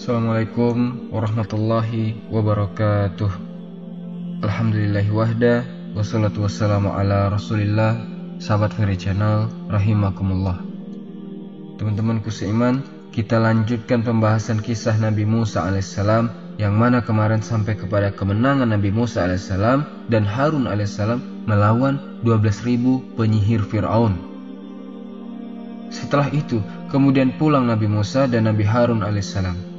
Assalamualaikum warahmatullahi wabarakatuh. Alhamdulillahi wahda, wassalatu wassalamu ala rasulillah. Sahabat Ferry Channel, rahimakumullah. Teman-temanku seiman, kita lanjutkan pembahasan kisah Nabi Musa alaihissalam, yang mana kemarin sampai kepada kemenangan Nabi Musa alaihissalam dan Harun alaihissalam melawan 12.000 penyihir Fir'aun. Setelah itu, kemudian pulang Nabi Musa dan Nabi Harun alaihissalam.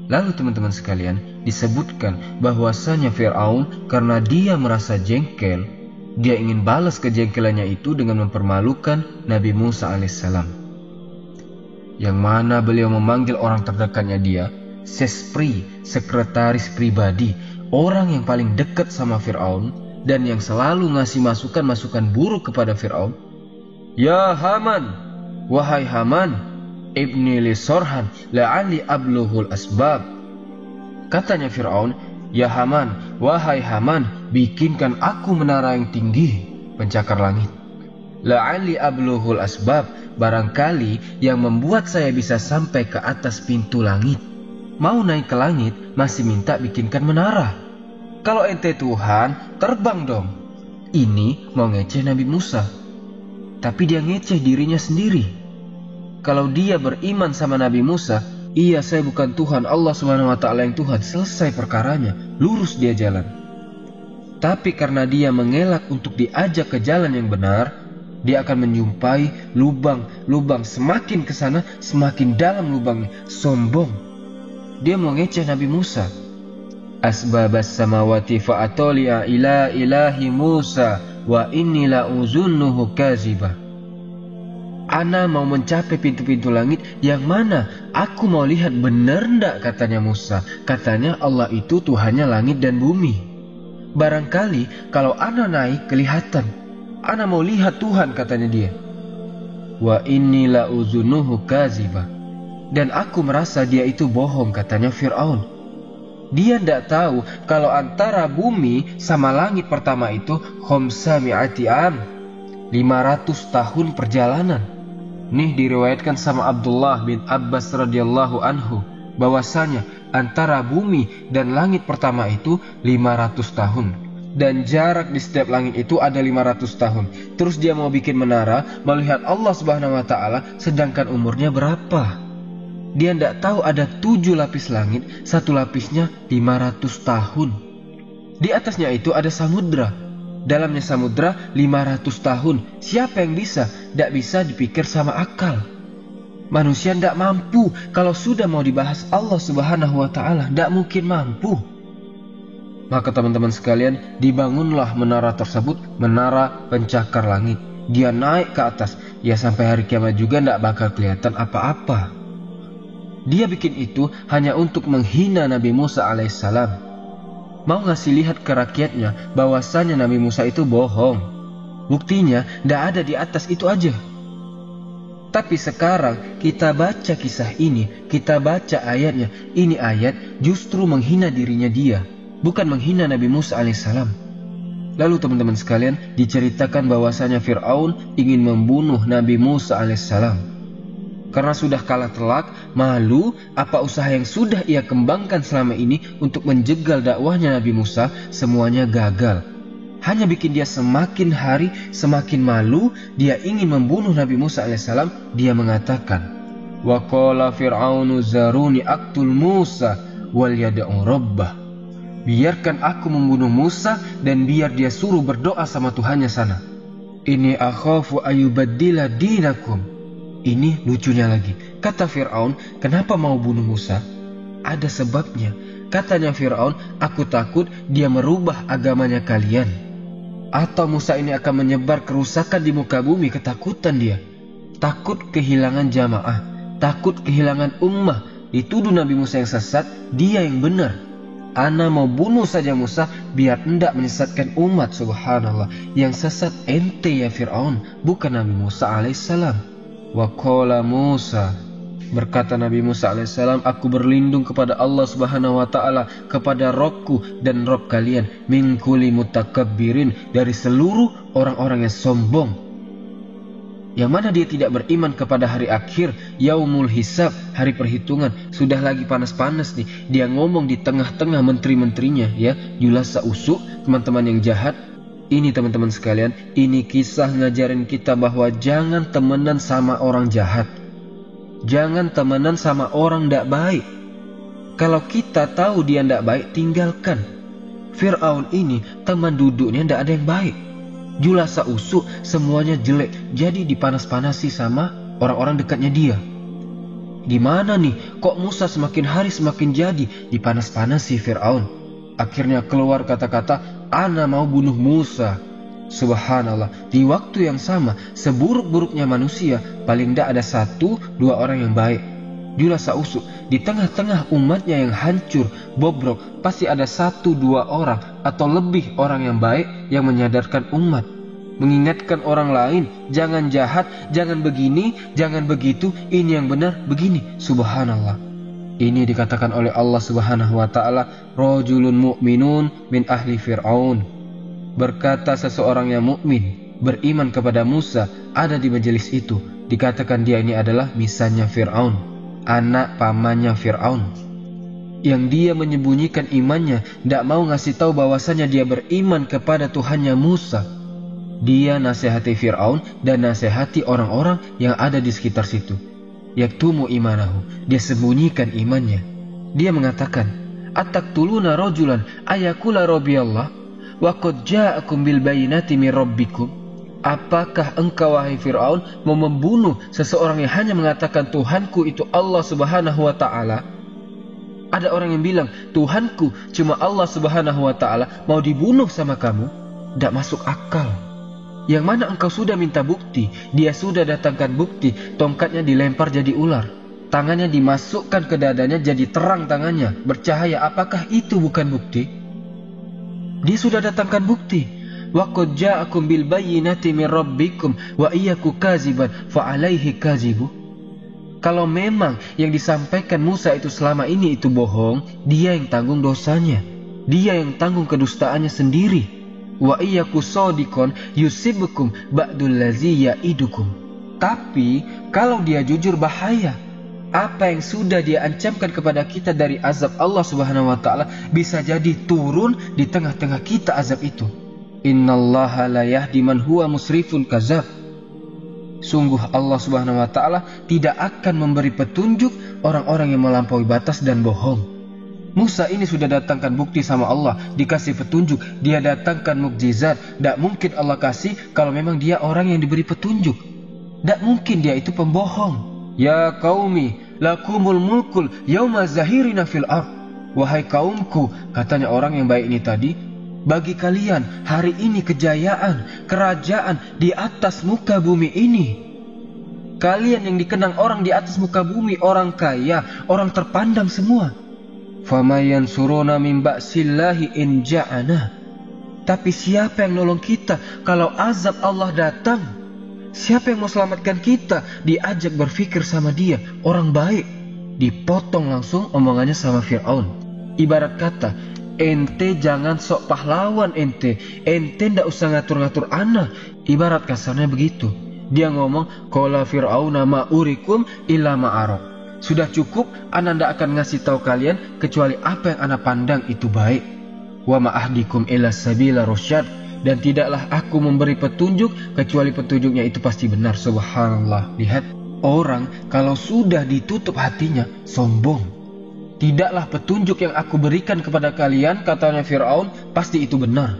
Lalu teman-teman sekalian, disebutkan bahwasanya Fir'aun karena dia merasa jengkel, dia ingin balas kejengkelannya itu dengan mempermalukan Nabi Musa alaihissalam. Yang mana beliau memanggil orang terdekatnya dia, Sespri, sekretaris pribadi, orang yang paling dekat sama Fir'aun dan yang selalu ngasih masukan-masukan buruk kepada Fir'aun. Ya Haman, wahai Haman, ibni li sorhan la'ali abluhul asbab. Katanya Fir'aun, ya Haman, wahai Haman, bikinkan aku menara yang tinggi, pencakar langit. La'ali abluhul asbab, barangkali yang membuat saya bisa sampai ke atas pintu langit. Mau naik ke langit, masih minta bikinkan menara. Kalau ente Tuhan, terbang dong. Ini mau ngeceh Nabi Musa, tapi dia ngeceh dirinya sendiri. Kalau dia beriman sama Nabi Musa, iya saya bukan Tuhan, Allah SWT yang Tuhan, selesai perkaranya, lurus dia jalan. Tapi karena dia mengelak untuk diajak ke jalan yang benar, dia akan menjumpai lubang-lubang, semakin ke sana semakin dalam lubangnya, sombong. Dia mau ngeceh Nabi Musa. Asbabas samawati fa'atoli'a ila ilahi Musa wa inni la'uzunnuhu kazibah. Ana mau mencapai pintu-pintu langit, yang mana aku mau lihat benar ndak, katanya Musa. Katanya Allah itu Tuhannya langit dan bumi. Barangkali kalau ana naik kelihatan. Ana mau lihat Tuhan, katanya dia. Wa inni la'uzunuhu kazibah. Dan aku merasa dia itu bohong, katanya Fir'aun. Dia ndak tahu kalau antara bumi sama langit pertama itu khomsa mi'ati am, 500 tahun perjalanan. Nih diriwayatkan sama Abdullah bin Abbas radhiyallahu anhu bahwasanya antara bumi dan langit pertama itu 500 tahun. Dan jarak di setiap langit itu ada 500 tahun. Terus dia mau bikin menara, melihat Allah Subhanahu wa taala, sedangkan umurnya berapa? Dia tidak tahu ada 7 lapis langit, satu lapisnya 500 tahun. Di atasnya itu ada samudra, dalamnya samudra 500 tahun. Siapa yang bisa? Tidak bisa dipikir sama akal. Manusia tidak mampu. Kalau sudah mau dibahas Allah Subhanahu wa ta'ala, tidak mungkin mampu. Maka teman-teman sekalian, dibangunlah menara tersebut, menara pencakar langit. Dia naik ke atas, ya sampai hari kiamat juga tidak bakal kelihatan apa-apa. Dia bikin itu hanya untuk menghina Nabi Musa alaihissalam. Mau ngasih lihat ke rakyatnya bahwasanya Nabi Musa itu bohong. Buktinya tidak ada di atas itu aja. Tapi sekarang kita baca kisah ini, kita baca ayatnya. Ini ayat justru menghina dirinya dia, bukan menghina Nabi Musa alaihissalam. Lalu teman-teman sekalian, diceritakan bahwasanya Fir'aun ingin membunuh Nabi Musa alaihissalam. Karena sudah kalah telak, malu apa usaha yang sudah ia kembangkan selama ini untuk menjegal dakwahnya Nabi Musa, semuanya gagal. Hanya bikin dia semakin hari semakin malu. Dia ingin membunuh Nabi Musa alaihissalam. Dia mengatakan, wa qala fir'aunu zaruni aqtul Musa wal yad'u rabbah. Biarkan aku membunuh Musa dan biar dia suruh berdoa sama Tuhannya sana. Ini akhafu ayubaddila dinakum. Ini lucunya lagi. Kata Fir'aun, kenapa mau bunuh Musa? Ada sebabnya. Katanya Fir'aun, aku takut dia merubah agamanya kalian. Atau Musa ini akan menyebar kerusakan di muka bumi. Ketakutan dia. Takut kehilangan jamaah. Takut kehilangan ummah. Dituduh Nabi Musa yang sesat, dia yang benar. Ana mau bunuh saja Musa biar hendak menyesatkan umat. Subhanallah. Yang sesat ente ya Fir'aun, bukan Nabi Musa alaihissalam. Wa qala Musa, berkata Nabi Musa alaihissalam, aku berlindung kepada Allah Subhanahu wa ta'ala, kepada Robku dan Rob kalian, min kulli mutakabbirin, dari seluruh orang-orang yang sombong. Yang mana dia tidak beriman kepada hari akhir, yaumul hisab, hari perhitungan. Sudah lagi panas-panas nih, dia ngomong di tengah-tengah menteri-menterinya, ya, julasa usuk, teman-teman yang jahat. Ini teman-teman sekalian, ini kisah ngajarin kita bahwa jangan temenan sama orang jahat. Jangan temenan sama orang tidak baik. Kalau kita tahu dia tidak baik, tinggalkan. Fir'aun ini teman duduknya tidak ada yang baik. Julasa usuk, semuanya jelek. Jadi dipanas-panasi sama orang-orang dekatnya dia. Gimana nih? Kok Musa semakin hari semakin jadi? Dipanas-panasi Fir'aun. Akhirnya keluar kata-kata, ana mau bunuh Musa. Subhanallah, di waktu yang sama, seburuk-buruknya manusia, paling tidak ada 1-2 orang yang baik. Julasa usuk, di tengah-tengah umatnya yang hancur, bobrok, pasti ada 1-2 orang atau lebih orang yang baik yang menyadarkan umat, mengingatkan orang lain, jangan jahat, jangan begini, jangan begitu, ini yang benar, begini. Subhanallah. Ini dikatakan oleh Allah Subhanahu wa taala, rajulun mu'minun min ahli Fir'aun. Berkata seseorang yang mukmin, beriman kepada Musa, ada di majelis itu. Dikatakan dia ini adalah misalnya Fir'aun, anak pamannya Fir'aun, yang dia menyembunyikan imannya, tidak mau ngasih tahu bahwasanya dia beriman kepada Tuhannya Musa. Dia nasihati Fir'aun dan nasihati orang-orang yang ada di sekitar situ. Yaktumu imanahu, dia sembunyikan imannya. Dia mengatakan, ataqtuluna rajulan ayakula rabbiyallah wa qad ja'akum bil bayyinati min rabbikum. Apakah engkau wahai Fir'aun mau membunuh seseorang yang hanya mengatakan Tuhanku itu Allah Subhanahu wa ta'ala? Ada orang yang bilang Tuhanku cuma Allah Subhanahu wa ta'ala, mau dibunuh sama kamu? Tidak masuk akal. Yang mana engkau sudah minta bukti, dia sudah datangkan bukti, tongkatnya dilempar jadi ular, tangannya dimasukkan ke dadanya jadi terang tangannya, bercahaya. Apakah itu bukan bukti? Dia sudah datangkan bukti. Wa qad ja'akum bil bayyinati min rabbikum wa iyyaku kaziban fa alaihi kazibu. Kalau memang yang disampaikan Musa itu selama ini itu bohong, dia yang tanggung dosanya. Dia yang tanggung kedustaannya sendiri. Wa iyyaku shadiqon yusibukum ba'dul ladzi ya'idukum. Tapi kalau dia jujur, bahaya. Apa yang sudah dia ancamkan kepada kita dari azab Allah Subhanahu wa taala bisa jadi turun di tengah-tengah kita azab itu. Innallaha la yahdi man huwa musrifun kadzab. Sungguh Allah Subhanahu wa taala tidak akan memberi petunjuk orang-orang yang melampaui batas dan bohong. Musa ini sudah datangkan bukti sama Allah, dikasih petunjuk, dia datangkan mukjizat. Tidak mungkin Allah kasih kalau memang dia orang yang diberi petunjuk. Tidak mungkin dia itu pembohong. Ya qaumi lakumul mulkul yauma zahirina fil ard. Wahai kaumku, katanya orang yang baik ini tadi, bagi kalian hari ini kejayaan, kerajaan di atas muka bumi ini. Kalian yang dikenang orang di atas muka bumi, orang kaya, orang terpandang semua. Famayan suruna min ba'sillahi in ja'ana. Tapi siapa yang nolong kita kalau azab Allah datang? Siapa yang mau selamatkan kita? Diajak berfikir sama dia, orang baik. Dipotong langsung omongannya sama Fir'aun. Ibarat kata, ente jangan sok pahlawan ente ndak usah ngatur-ngatur ana. Ibarat kasarnya begitu. Dia ngomong, qala fir'auna ma urikum illa ma'arab. Sudah cukup, ana ndak akan ngasih tahu kalian kecuali apa yang ana pandang itu baik. Wa ma'ahdikum ila sabila rasyad. Dan tidaklah aku memberi petunjuk kecuali petunjuknya itu pasti benar. Subhanallah. Lihat, orang kalau sudah ditutup hatinya sombong. Tidaklah petunjuk yang aku berikan kepada kalian, katanya Fir'aun, pasti itu benar.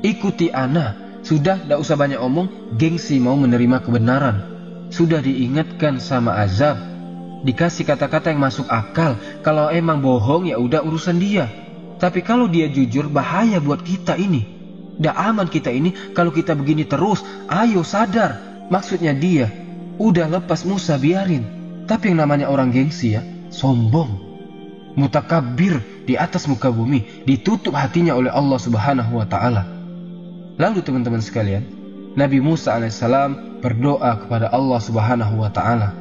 Ikuti ana. Sudah, tidak usah banyak omong, gengsi mau menerima kebenaran. Sudah diingatkan sama azab, dikasih kata-kata yang masuk akal. Kalau emang bohong ya udah urusan dia. Tapi kalau dia jujur, bahaya buat kita ini. Tidak aman kita ini kalau kita begini terus. Ayo sadar. Maksudnya dia udah lepas Musa, biarin. Tapi yang namanya orang gengsi ya, sombong, mutakabir di atas muka bumi, ditutup hatinya oleh Allah Subhanahu wa ta'ala. Lalu teman-teman sekalian, Nabi Musa alaihissalam berdoa kepada Allah Subhanahu wa ta'ala.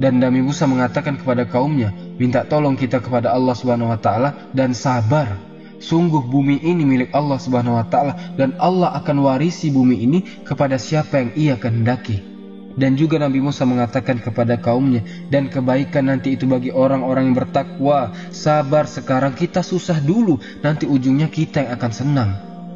Dan Nabi Musa mengatakan kepada kaumnya, minta tolong kita kepada Allah Subhanahu wa ta'ala dan sabar. Sungguh bumi ini milik Allah Subhanahu wa ta'ala dan Allah akan warisi bumi ini kepada siapa yang ia kehendaki. Dan juga Nabi Musa mengatakan kepada kaumnya, dan kebaikan nanti itu bagi orang-orang yang bertakwa. Sabar sekarang, kita susah dulu, nanti ujungnya kita yang akan senang.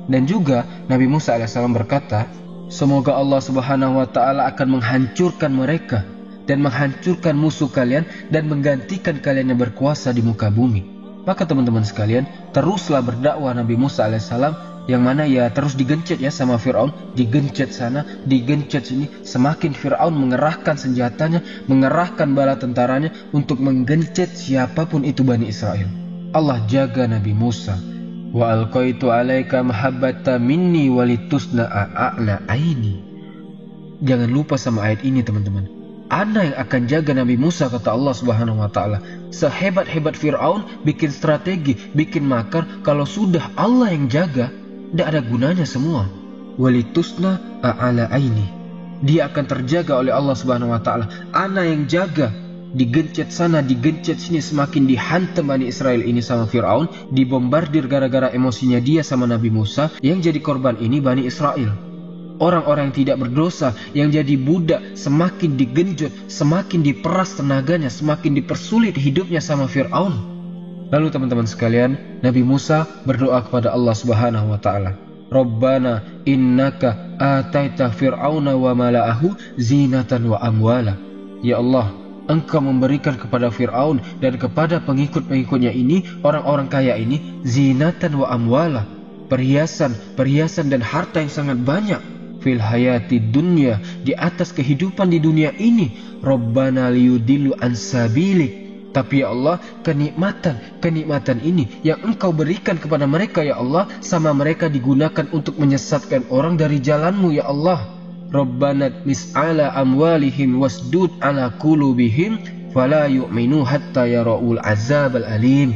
Dan juga Nabi Musa alaihissalam berkata, semoga Allah subhanahu wa ta'ala akan menghancurkan mereka dan menghancurkan musuh kalian dan menggantikan kalian yang berkuasa di muka bumi. Maka teman-teman sekalian, teruslah berdakwah Nabi Musa alaihissalam, yang mana ya terus digencet ya sama Fir'aun, digencet sana, digencet sini. Semakin Fir'aun mengerahkan senjatanya, mengerahkan bala tentaranya untuk menggencet siapapun itu Bani Israel. Allah jaga Nabi Musa. Wa alqaitu alaika mahabbata minni walitusna a'la aini. Jangan lupa sama ayat ini teman-teman. Ana yang akan jaga Nabi Musa, kata Allah subhanahu wa ta'ala. Sehebat-hebat Fir'aun bikin strategi, bikin makar, kalau sudah Allah yang jaga, tidak ada gunanya semua. Walitusna a'ala aini. Dia akan terjaga oleh Allah subhanahu wa ta'ala. Ana yang jaga. Digencet sana, digencet sini, semakin dihantam Bani Israel ini sama Fir'aun. Dibombardir gara-gara emosinya dia sama Nabi Musa. Yang jadi korban ini Bani Israel. Orang-orang yang tidak berdosa, yang jadi budak, semakin digenjot, semakin diperas tenaganya, semakin dipersulit hidupnya sama Fir'aun. Lalu teman-teman sekalian, Nabi Musa berdoa kepada Allah subhanahu wa ta'ala. Rabbana innaka ataita fir'auna wa mala'ahu zinatan wa amwala. Ya Allah, Engkau memberikan kepada Fir'aun dan kepada pengikut-pengikutnya ini, orang-orang kaya ini, zinatan wa amwala. Perhiasan dan harta yang sangat banyak. Fil hayati dunya, di atas kehidupan di dunia ini. Rabbana liyudillu an sabilik. Tapi ya Allah, kenikmatan ini yang Engkau berikan kepada mereka ya Allah, sama mereka digunakan untuk menyesatkan orang dari jalanmu ya Allah. Rabbana mis'ala amwalihim wasdud ala qulubihim fala yu'minu hatta yara'ul azab al-alim.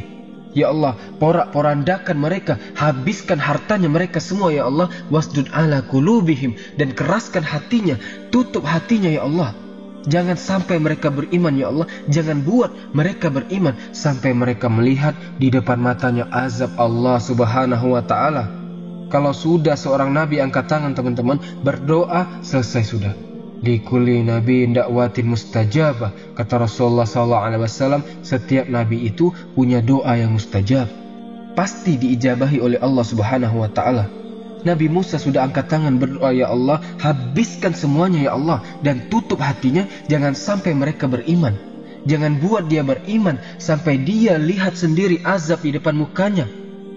Ya Allah, porak-porandakan mereka, habiskan hartanya mereka semua ya Allah. Wasdud ala qulubihim, dan keraskan hatinya, tutup hatinya ya Allah. Jangan sampai mereka beriman ya Allah. Jangan buat mereka beriman sampai mereka melihat di depan matanya azab Allah subhanahu wa ta'ala. Kalau sudah seorang nabi angkat tangan teman-teman, berdoa, selesai sudah. Likulli nabiin dakwatin mustajabah, kata Rasulullah SAW. Setiap nabi itu punya doa yang mustajab, pasti diijabahi oleh Allah subhanahu wa ta'ala. Nabi Musa sudah angkat tangan berdoa, ya Allah, habiskan semuanya ya Allah, dan tutup hatinya, jangan sampai mereka beriman. Jangan buat dia beriman sampai dia lihat sendiri azab di depan mukanya.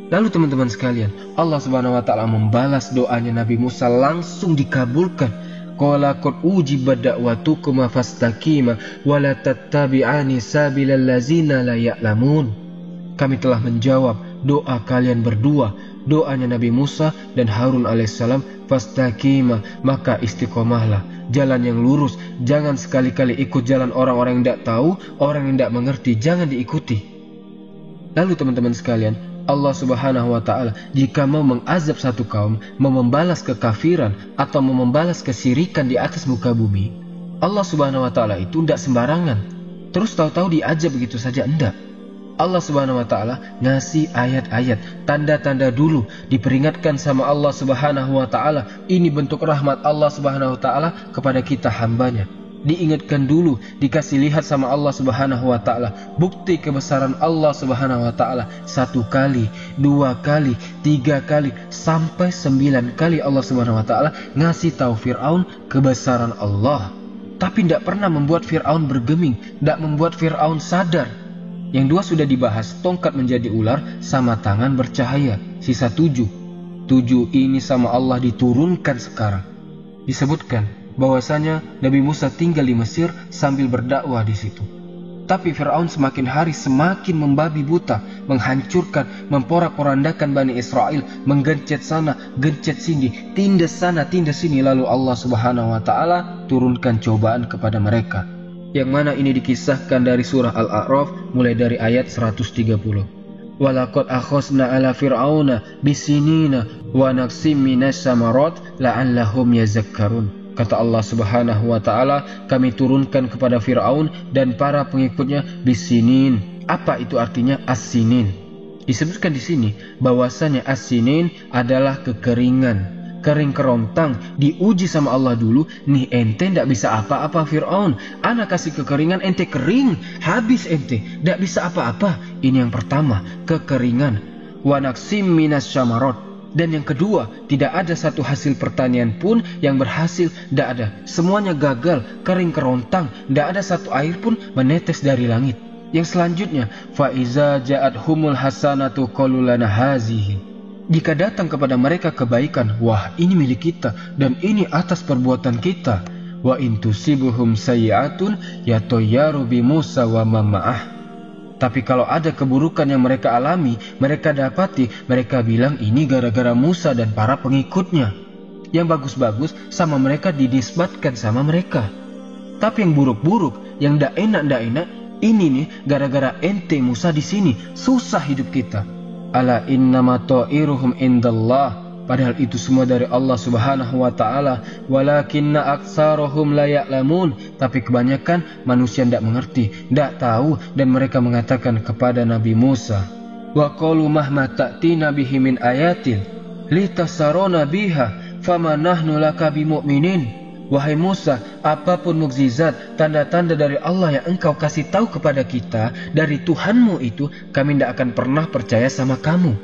Lalu teman-teman sekalian, Allah subhanahu wa ta'ala membalas doanya Nabi Musa, langsung dikabulkan. Qala qad ujibat da'watukuma fastaqima wa la tattabi'ani sabilal ladzina la ya'lamun. Kami telah menjawab doa kalian berdua, doanya Nabi Musa dan Harun alaihissalam. Fastaqima, maka istiqomahlah, jalan yang lurus. Jangan sekali-kali ikut jalan orang-orang yang tidak tahu, orang yang tidak mengerti, jangan diikuti. Lalu teman-teman sekalian, Allah subhanahu wa ta'ala jika mau mengazab satu kaum, mau membalas kekafiran atau mau membalas kesyirikan di atas muka bumi, Allah subhanahu wa ta'ala itu tidak sembarangan terus tahu-tahu diazab begitu saja, enggak. Allah subhanahu wa ta'ala ngasih ayat-ayat, tanda-tanda dulu, diperingatkan sama Allah subhanahu wa ta'ala. Ini bentuk rahmat Allah subhanahu wa ta'ala kepada kita hambanya. Diingatkan dulu, dikasih lihat sama Allah subhanahu wa ta'ala bukti kebesaran Allah subhanahu wa ta'ala. 1 kali, 2 kali, 3 kali, sampai 9 kali Allah subhanahu wa ta'ala ngasih tahu Fir'aun kebesaran Allah. Tapi tidak pernah membuat Fir'aun bergeming, tidak membuat Fir'aun sadar. Yang 2 sudah dibahas, tongkat menjadi ular sama tangan bercahaya. Sisa 7 ini sama Allah diturunkan sekarang. Disebutkan bahwasanya Nabi Musa tinggal di Mesir sambil berdakwah di situ. Tapi Fir'aun semakin hari semakin membabi buta, menghancurkan, memporak-porandakan Bani Israel, menggencet sana, gencet sini, tindas sana, tindas sini. Lalu Allah subhanahu wa ta'ala turunkan cobaan kepada mereka, yang mana ini dikisahkan dari surah Al-A'raf mulai dari ayat 130. Walaqad akhosna ala fir'auna bisinina wa naqsim minas samarat la'allahum yazakkarun. Kata Allah subhanahu wa ta'ala, kami turunkan kepada Fir'aun dan para pengikutnya bisinin. Apa itu artinya as-sinin? Disebutkan di sini bahwasanya as-sinin adalah kekeringan. kering kerontang, diuji sama Allah dulu. Nih ente ndak bisa apa-apa Fir'aun, ana kasih kekeringan ente kering, habis ente, ndak bisa apa-apa. Ini yang pertama, kekeringan. Wa naqsim minas syamarot. Dan yang kedua, tidak ada satu hasil pertanian pun yang berhasil, ndak ada. Semuanya gagal, kering kerontang, ndak ada satu air pun menetes dari langit. Yang selanjutnya, fa iza ja'at humul hasanatu qalu lana hazihi. Jika datang kepada mereka kebaikan, wah ini milik kita dan ini atas perbuatan kita. Wa intusibuhum sayyi'atun yatayyaru bi Musa wa mama'ah. Tapi kalau ada keburukan yang mereka alami, mereka dapati, mereka bilang ini gara-gara Musa dan para pengikutnya. Yang bagus-bagus sama mereka dinisbatkan sama mereka. Tapi yang buruk-buruk, yang ndak enak, ini nih gara-gara ente Musa di sini, susah hidup kita. Ala innama ta'iruhum indallah. Padahal itu semua dari Allah subhanahu wa ta'ala. Walakinna aksarohum la ya'lamun. Tapi kebanyakan manusia tidak mengerti, tidak tahu. Dan mereka mengatakan kepada Nabi Musa, wa qalu mahma ta'tina bihi min ayatin litasarona biha fama nahnu laka bimu'minin. Wahai Musa, apapun mukjizat, tanda-tanda dari Allah yang engkau kasih tahu kepada kita dari Tuhanmu itu, kami tidak akan pernah percaya sama kamu.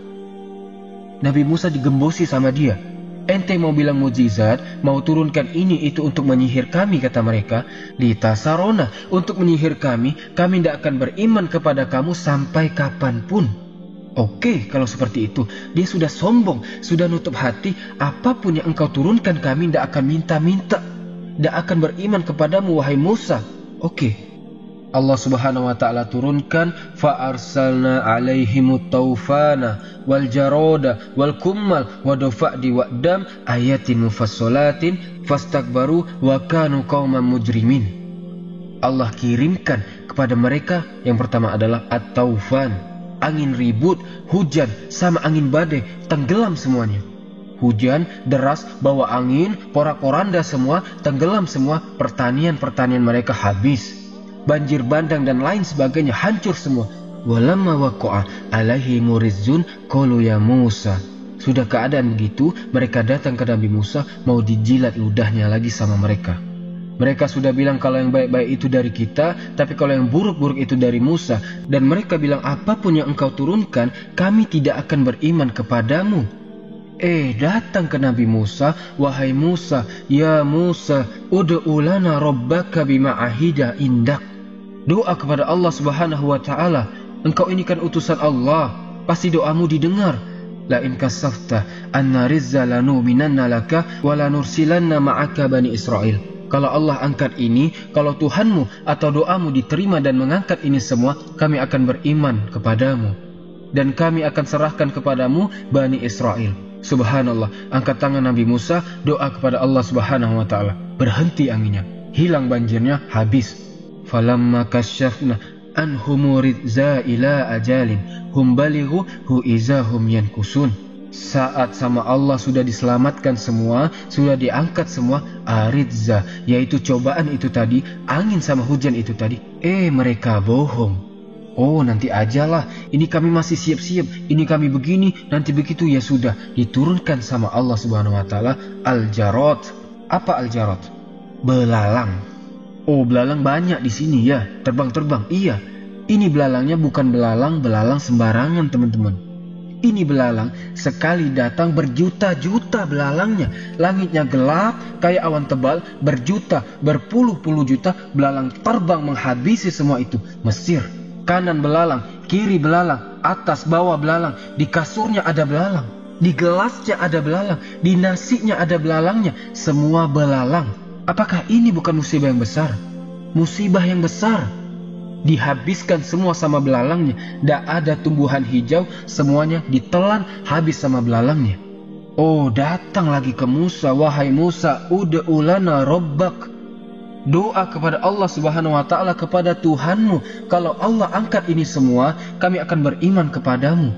Nabi Musa digembosi sama dia. Ente mau bilang mukjizat, mau turunkan ini itu untuk menyihir kami, kata mereka. Litasarona, untuk menyihir kami tidak akan beriman kepada kamu sampai kapanpun. Oke, kalau seperti itu, dia sudah sombong, sudah nutup hati. Apapun yang engkau turunkan kami tidak akan minta-minta, tidak akan beriman kepadamu wahai Musa. Oke. Allah subhanahu wa ta'ala turunkan, fa'arsalna alaihimut taufana wal jaroda wal kummal wa dafa'di wa'dam ayatin mufassalatin fastakbaru wa kanu qauman mujrimin. Allah kirimkan kepada mereka yang pertama adalah at-taufan, angin ribut, hujan sama angin badai, tenggelam semuanya. Hujan, deras, bawa angin, porak-poranda semua, tenggelam semua, pertanian mereka habis. Banjir bandang dan lain sebagainya hancur semua. Walamma waqa'a alaihi murizun qalu ya Musa. Sudah keadaan begitu, mereka datang ke Nabi Musa mau dijilat ludahnya lagi sama mereka. Mereka sudah bilang kalau yang baik-baik itu dari kita, tapi kalau yang buruk-buruk itu dari Musa. Dan mereka bilang apapun yang engkau turunkan, kami tidak akan beriman kepadamu. Datang ke Nabi Musa, wahai Musa, ya Musa, ud'u lana rabbaka bima ahida indak. Doa kepada Allah subhanahu wa ta'ala. Engkau ini kan utusan Allah, pasti doamu didengar. La in kasafta anna rizza lanu minanna laka wa lanursilanna ma'aka bani Israel. Kalau Allah angkat ini, kalau Tuhanmu atau doamu diterima dan mengangkat ini semua, kami akan beriman kepadamu. Dan kami akan serahkan kepadamu Bani Israel. Subhanallah, angkat tangan Nabi Musa, doa kepada Allah subhanahu wa ta'ala. Berhenti anginnya, hilang banjirnya, habis. Falamma kasyafna anhum rizza ila ajalin hum balighu hu izahum yankusun. Saat sama Allah sudah diselamatkan semua, sudah diangkat semua, aridza, yaitu cobaan itu tadi, angin sama hujan itu tadi, mereka bohong. Oh nanti ajalah, ini kami masih siap-siap, ini kami begini, nanti begitu, ya sudah, diturunkan sama Allah subhanahu wa ta'ala al-jarot. Apa al-jarot? Belalang. Oh belalang banyak di sini ya, terbang-terbang, iya. Ini belalangnya bukan belalang sembarangan teman-teman. Ini belalang sekali datang berjuta-juta belalangnya. Langitnya gelap kayak awan tebal, berjuta, berpuluh-puluh juta belalang terbang menghabisi semua itu. Mesir, kanan belalang, kiri belalang, atas bawah belalang, di kasurnya ada belalang, di gelasnya ada belalang, di nasinya ada belalangnya, semua belalang. Apakah ini bukan musibah yang besar? Musibah yang besar. Dihabiskan semua sama belalangnya. Tidak ada tumbuhan hijau, semuanya ditelan habis sama belalangnya. Oh datang lagi ke Musa, wahai Musa, ud'u lana rabbak. Doa kepada Allah subhanahu wa ta'ala, kepada Tuhanmu. Kalau Allah angkat ini semua, kami akan beriman kepadamu.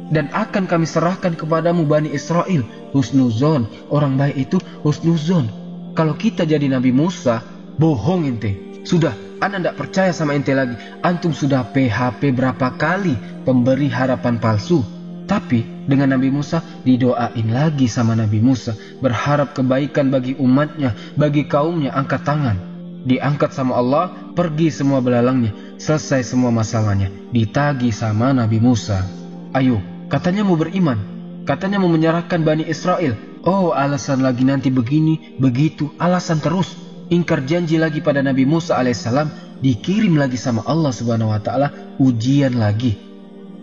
Dan akan kami serahkan kepadamu Bani Israel. Husnuzon, orang baik itu husnuzon. Kalau kita jadi Nabi Musa, bohong ente. Sudah, ana tidak percaya sama ente lagi. Antum sudah PHP berapa kali, pemberi harapan palsu. Tapi dengan Nabi Musa, didoain lagi sama Nabi Musa, berharap kebaikan bagi umatnya, bagi kaumnya, angkat tangan. Diangkat sama Allah, pergi semua belalangnya, selesai semua masalahnya, ditagi sama Nabi Musa. Ayo, katanya mau beriman, katanya mau menyerahkan Bani Israel. Oh, alasan lagi nanti begini, begitu, alasan terus. Ingkar janji lagi pada Nabi Musa alaihissalam, dikirim lagi sama Allah subhanahu wa ta'ala, ujian lagi.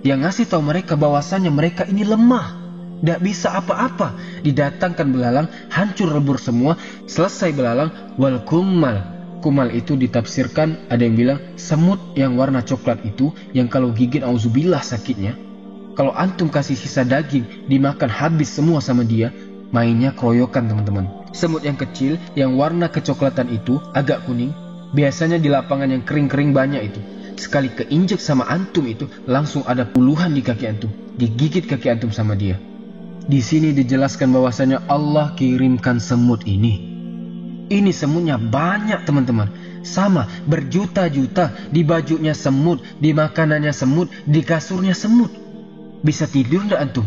Yang ngasih tahu mereka bahwasannya mereka ini lemah, tidak bisa apa-apa. Didatangkan belalang, hancur lebur semua, selesai belalang. Wal kumal, kumal itu ditafsirkan, ada yang bilang semut yang warna coklat itu, yang kalau gigit auzubillah sakitnya. Kalau antum kasih sisa daging, dimakan habis semua sama dia. Mainnya keroyokan teman-teman. Semut yang kecil, yang warna kecoklatan itu, agak kuning, biasanya di lapangan yang kering-kering banyak itu. Sekali keinjek sama antum itu, langsung ada puluhan di kaki antum, digigit kaki antum sama dia. Di sini dijelaskan bahwasanya Allah kirimkan semut ini. Ini semutnya banyak teman-teman, sama berjuta-juta. Di bajunya semut, di makanannya semut, di kasurnya semut. Bisa tidur ndak antum?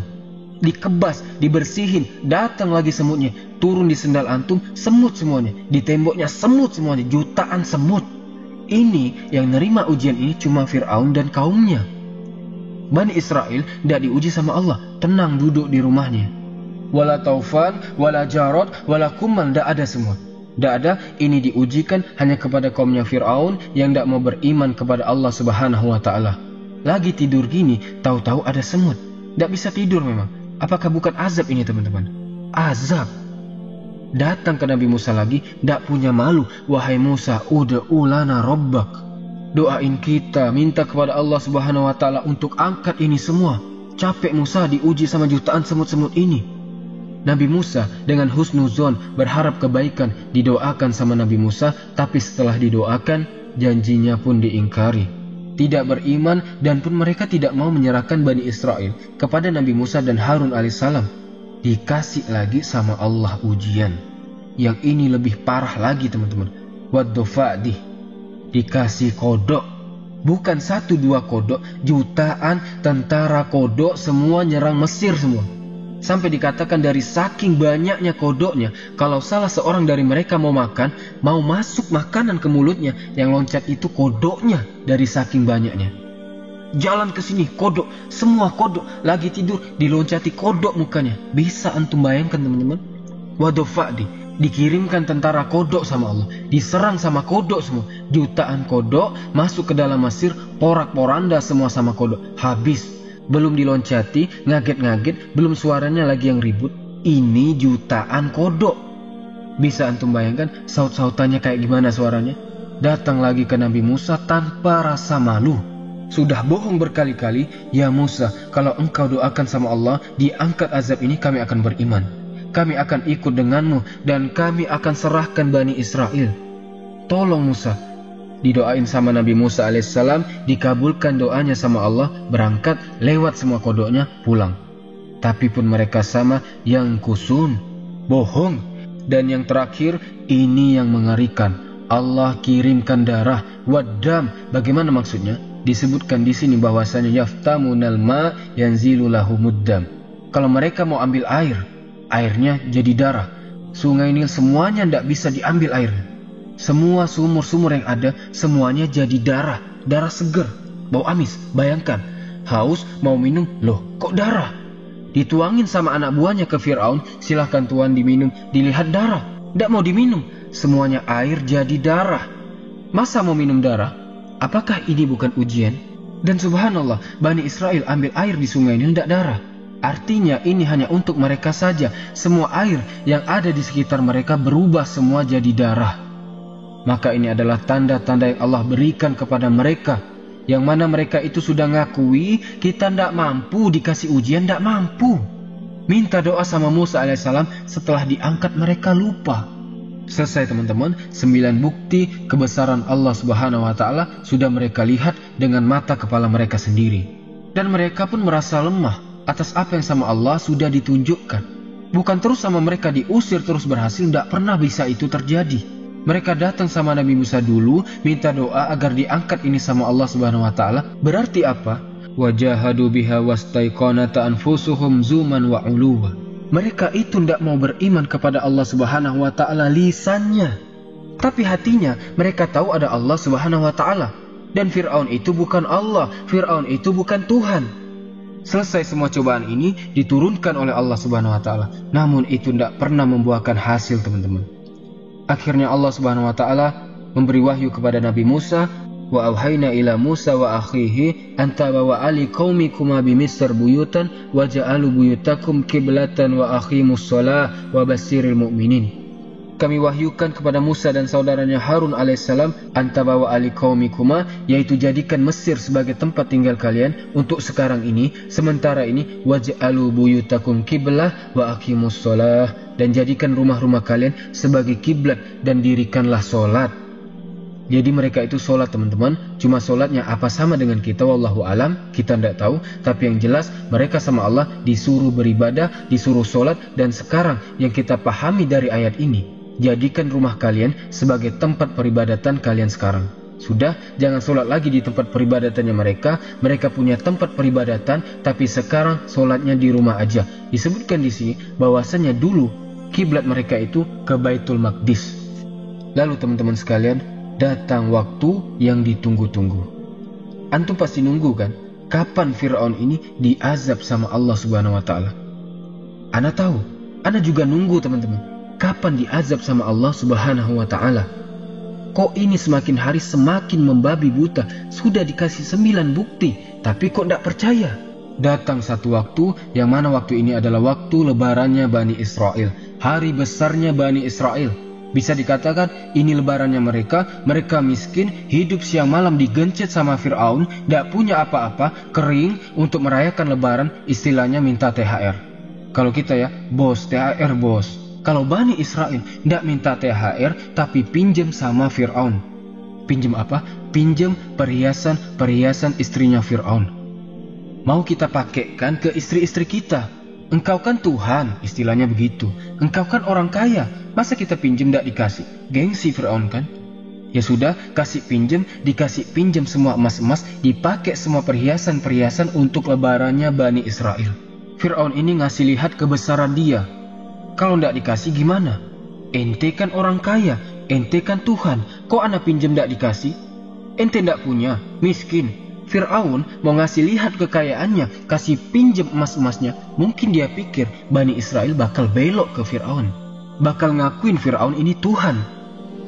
Dikebas, dibersihin, datang lagi semutnya, turun di sendal antum, semut semuanya, di temboknya semut semuanya, jutaan semut. Ini yang nerima ujian ini cuma Fir'aun dan kaumnya. Bani Israel tidak diuji sama Allah, tenang duduk di rumahnya. Wala taufan, wala jarod, wala kuman, tidak ada semua. Tidak ada, ini diujikan hanya kepada kaumnya Fir'aun yang tidak mau beriman kepada Allah subhanahu wa ta'ala. Lagi tidur gini, tahu-tahu ada semut. Tidak bisa tidur memang. Apakah bukan azab ini teman-teman? Azab. Datang ke Nabi Musa lagi, tidak punya malu. Wahai Musa, ud'u lana rabbak. Doain kita, minta kepada Allah subhanahu wa ta'ala untuk angkat ini semua. Capek Musa diuji sama jutaan semut-semut ini. Nabi Musa dengan husnuzon, berharap kebaikan, didoakan sama Nabi Musa. Tapi setelah didoakan, janjinya pun diingkari. Tidak beriman, dan pun mereka tidak mau menyerahkan Bani Israel kepada Nabi Musa dan Harun alaihissalam. Dikasih lagi sama Allah ujian. Yang ini lebih parah lagi teman-teman. Waddofa'dih, dikasih kodok. Bukan 1-2 kodok, jutaan tentara kodok semua nyerang Mesir semua. Sampai dikatakan dari saking banyaknya kodoknya, kalau salah seorang dari mereka mau makan, mau masuk makanan ke mulutnya, yang loncat itu kodoknya dari saking banyaknya. Jalan ke sini kodok, semua kodok, lagi tidur diloncati kodok mukanya. Bisa antum bayangkan teman-teman? Wadofa'di, dikirimkan tentara kodok sama Allah, diserang sama kodok semua. Jutaan kodok masuk ke dalam Mesir, porak-poranda semua sama kodok. Habis, belum diloncati, ngaget-ngaget, belum suaranya lagi yang ribut. Ini jutaan kodok. Bisa antum bayangkan saut-sautannya kayak gimana suaranya? Datang lagi ke Nabi Musa tanpa rasa malu. Sudah bohong berkali-kali, ya Musa, kalau engkau doakan sama Allah, diangkat azab ini, kami akan beriman. Kami akan ikut denganmu, dan kami akan serahkan Bani Israel. Tolong Musa. Didoain sama Nabi Musa alaihissalam, dikabulkan doanya sama Allah, berangkat, lewat semua kodoknya, pulang. Tapi pun mereka sama, yang kusun, bohong. Dan yang terakhir, ini yang mengerikan. Allah kirimkan darah, waddam. Bagaimana maksudnya? Disebutkan di sini bahwasanya yaftamunal ma yanzilu lahu muddam. Kalau mereka mau ambil air, airnya jadi darah. Sungai Nil semuanya tidak bisa diambil airnya. Semua sumur-sumur yang ada semuanya jadi darah, darah seger, bau amis. Bayangkan, haus mau minum, loh kok darah? Dituangin sama anak buahnya ke Fir'aun, silahkan tuan diminum, dilihat darah, tidak mau diminum, semuanya air jadi darah. Masa mau minum darah? Apakah ini bukan ujian? Dan subhanallah, Bani Israel ambil air di sungai Nil tidak darah. Artinya ini hanya untuk mereka saja. Semua air yang ada di sekitar mereka berubah semua jadi darah. Maka ini adalah tanda-tanda yang Allah berikan kepada mereka, yang mana mereka itu sudah ngakui kita tidak mampu, dikasih ujian tidak mampu. Minta doa sama Musa alaihissalam, setelah diangkat mereka lupa. Selesai teman-teman, 9 bukti kebesaran Allah subhanahu wa ta'ala sudah mereka lihat dengan mata kepala mereka sendiri. Dan mereka pun merasa lemah atas apa yang sama Allah sudah ditunjukkan. Bukan terus sama mereka diusir terus berhasil, tidak pernah bisa itu terjadi. Mereka datang sama Nabi Musa dulu, minta doa agar diangkat ini sama Allah subhanahu wa ta'ala. Berarti apa? wajahadu biha wastaiqanata anfusuhum zuman wa uluwa. Mereka itu tidak mau beriman kepada Allah Subhanahu wa taala lisannya, tapi hatinya mereka tahu ada Allah Subhanahu wa taala. Dan Fir'aun itu bukan Allah, Fir'aun itu bukan Tuhan. Selesai semua cobaan ini diturunkan oleh Allah Subhanahu wa taala, namun itu tidak pernah membuahkan hasil, teman-teman. Akhirnya Allah Subhanahu wa taala memberi wahyu kepada Nabi Musa, wa auhayna ila Musa wa akhihi anta wa ali qaumikuma bi Misr buyutan wa ja'alu buyutakum qiblatan wa aqimus shalah wa basyiril mu'minin. Kami wahyukan kepada Musa dan saudaranya Harun alaihissalam, anta wa ali qaumikuma, yaitu jadikan Mesir sebagai tempat tinggal kalian untuk sekarang ini, sementara ini, waj'alu buyutakum qiblah wa aqimus shalah, dan jadikan rumah-rumah kalian sebagai kiblat dan dirikanlah solat. Jadi mereka itu solat, teman-teman. Cuma solatnya apa sama dengan kita, wallahu alam, kita tidak tahu. Tapi yang jelas mereka sama Allah disuruh beribadah, disuruh solat. Dan sekarang yang kita pahami dari ayat ini, jadikan rumah kalian sebagai tempat peribadatan kalian sekarang. Sudah, jangan solat lagi di tempat peribadatannya mereka. Mereka punya tempat peribadatan, tapi sekarang solatnya di rumah aja. Disebutkan di sini bahwasanya dulu kiblat mereka itu ke Baitul Maqdis. Lalu teman-teman sekalian, datang waktu yang ditunggu-tunggu. Antum pasti nunggu kan, kapan Fir'aun ini diazab sama Allah Subhanahu wa taala. Ana tahu, ana juga nunggu, teman-teman. Kapan diazab sama Allah Subhanahu wa taala? Kok ini semakin hari semakin membabi buta? Sudah dikasih 9 bukti, tapi kok tidak percaya? Datang satu waktu, yang mana waktu ini adalah waktu lebarannya Bani Israel, hari besarnya Bani Israel. Bisa dikatakan ini lebarannya mereka. Mereka miskin, hidup siang malam digencet sama Fir'aun, tidak punya apa-apa, kering. Untuk merayakan lebaran istilahnya minta THR. Kalau kita ya, bos, THR bos. Kalau Bani Israel tidak minta THR, tapi pinjam sama Fir'aun. Pinjam apa? Pinjam perhiasan istrinya Fir'aun. Mau kita pakaikan ke istri-istri kita. Engkau kan Tuhan, istilahnya begitu. Engkau kan orang kaya, masa kita pinjam tidak dikasih? Gengsi Fir'aun kan? Ya sudah, kasih pinjam, dikasih pinjam semua emas-emas, dipakai semua perhiasan-perhiasan untuk lebarannya Bani Israel. Fir'aun ini ngasih lihat kebesaran dia. Kalau tidak dikasih gimana? Ente kan orang kaya, ente kan Tuhan, kok anak pinjam tidak dikasih? Ente tidak punya, miskin. Fir'aun mau ngasih lihat kekayaannya, kasih pinjam emas-emasnya. Mungkin dia pikir Bani Israel bakal belok ke Fir'aun, bakal ngakuin Fir'aun ini Tuhan.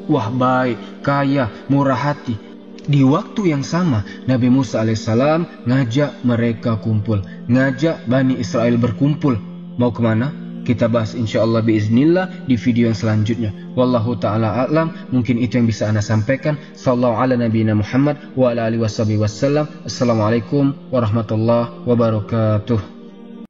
Wah, baik, kaya, murah hati. Di waktu yang sama, Nabi Musa alaihissalam ngajak mereka kumpul, ngajak Bani Israel berkumpul. Mau kemana? Kita bahas insyaAllah biiznillah di video yang selanjutnya. Wallahu ta'ala a'lam. Mungkin itu yang bisa ana sampaikan. Sallallahu ala nabiyina Muhammad wa ala alihi wasallam. Assalamualaikum warahmatullahi wabarakatuh.